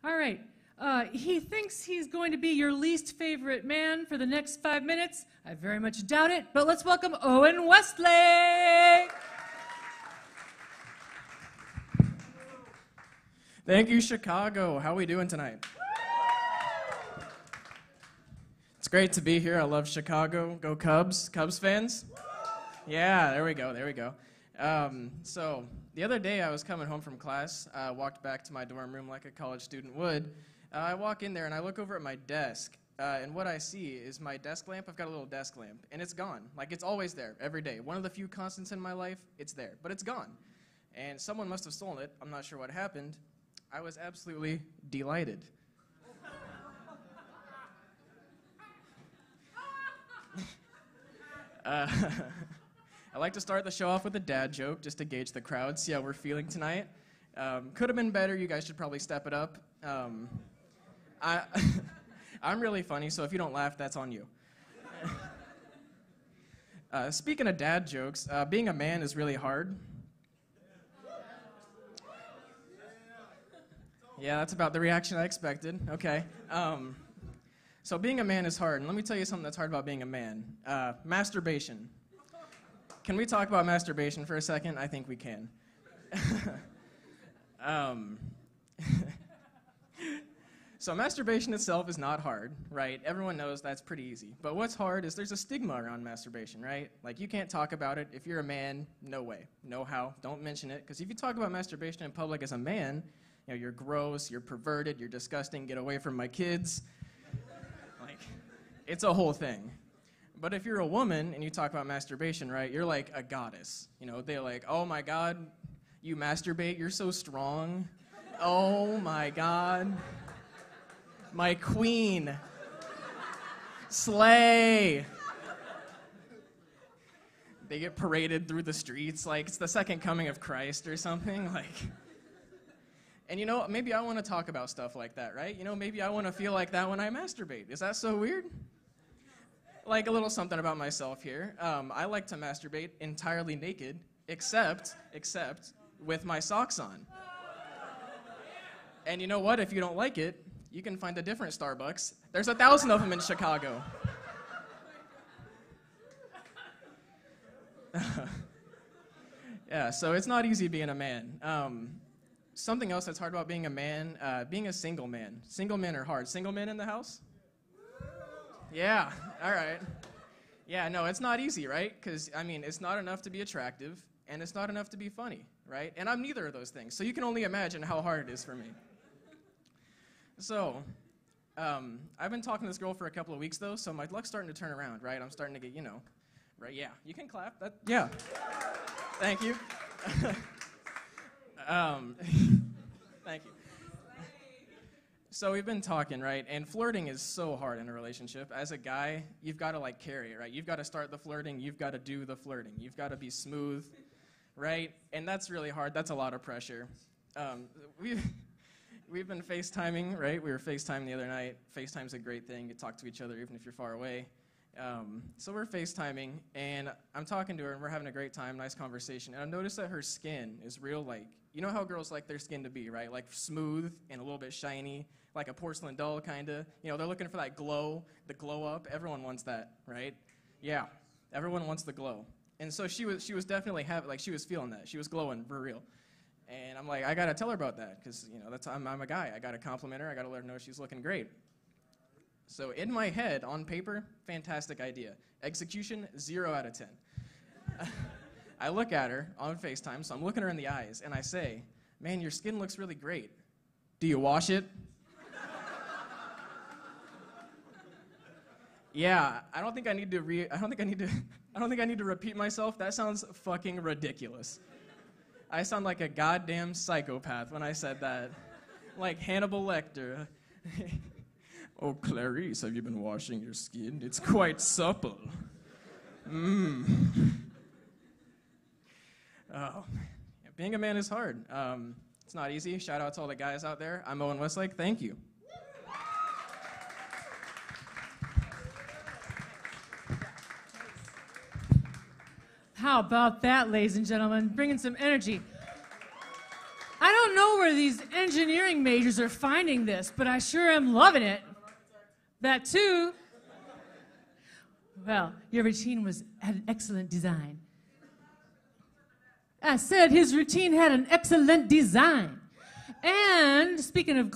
All right. He thinks he's going to be your least favorite man for the next 5 minutes. I very much doubt it, but let's welcome Owen Westlake. Thank you, Chicago. How are we doing tonight? It's great to be here. I love Chicago. Go Cubs. Cubs fans? Yeah, there we go. So the other day I was coming home from class. I walked back to my dorm room like a college student would. I walk in there and I look over at my desk, and what I see is my desk lamp. I've got a little desk lamp, and it's gone. Like, it's always there every day. One of the few constants in my life, it's there, but it's gone. And someone must have stolen it. I'm not sure what happened. I was absolutely delighted. I like to start the show off with a dad joke just to gauge the crowd, see how we're feeling tonight. Could have been better. You guys should probably step it up. I'm really funny, so if you don't laugh, that's on you. Speaking of dad jokes, being a man is really hard. Yeah, that's about the reaction I expected. Okay. So being a man is hard, and let me tell you something that's hard about being a man. Masturbation. Can we talk about masturbation for a second? I think we can. So masturbation itself is not hard, right? Everyone knows that's pretty easy. But what's hard is there's a stigma around masturbation, right? Like, you can't talk about it. If you're a man, no way. No how. Don't mention it. Because if you talk about masturbation in public as a man, you know, you're gross, you're perverted, you're disgusting, get away from my kids. Like, it's a whole thing. But if you're a woman and you talk about masturbation, right, you're like a goddess. You know, they're like, oh my God, you masturbate, you're so strong. Oh my God. My queen. Slay. They get paraded through the streets like it's the second coming of Christ or something. Like, and you know, maybe I want to talk about stuff like that, right? You know, maybe I want to feel like that when I masturbate. Is that so weird? Like, a little something about myself here. I like to masturbate entirely naked, except with my socks on. And you know what? If you don't like it, you can find a different Starbucks. There's 1,000 of them in Chicago. Yeah, so it's not easy being a man. Something else that's hard about being a man, being a single man. Single men are hard. Single men in the house? Yeah, all right. Yeah, no, it's not easy, right? Because, I mean, it's not enough to be attractive, and it's not enough to be funny, right? And I'm neither of those things, so you can only imagine how hard it is for me. So, I've been talking to this girl for a couple of weeks, though, so my luck's starting to turn around, right? I'm starting to get, you know, right? Yeah, you can clap. Yeah. Thank you. Thank you. So we've been talking, right? And flirting is so hard in a relationship. As a guy, you've got to, like, carry it, right? You've got to start the flirting. You've got to do the flirting. You've got to be smooth, right? And that's really hard. That's a lot of pressure. We've been FaceTiming, right? We were FaceTiming the other night. FaceTime's a great thing. You talk to each other even if you're far away. So we're FaceTiming, and I'm talking to her, and we're having a great time, nice conversation. And I noticed that her skin is real, like, you know how girls like their skin to be, right? Like, smooth and a little bit shiny, like a porcelain doll, kind of. You know, they're looking for that glow, the glow up. Everyone wants that, right? Yeah, everyone wants the glow. And so she was definitely she was feeling that. She was glowing for real. And I'm like, I got to tell her about that, because, you know, I'm a guy. I got to compliment her. I got to let her know she's looking great. So in my head, on paper, fantastic idea. Execution, 0 out of 10. I look at her on FaceTime, so I'm looking her in the eyes, and I say, man, your skin looks really great. Do you wash it? Yeah, I don't think I need to repeat myself. That sounds fucking ridiculous. I sound like a goddamn psychopath when I said that. Like Hannibal Lecter. Oh, Clarice, have you been washing your skin? It's quite supple. Oh, being a man is hard. It's not easy. Shout out to all the guys out there. I'm Owen Westlake. Thank you. How about that, ladies and gentlemen? Bringing some energy. I don't know where these engineering majors are finding this, but I sure am loving it. That too. Well, your routine had an excellent design. I said his routine had an excellent design. And speaking of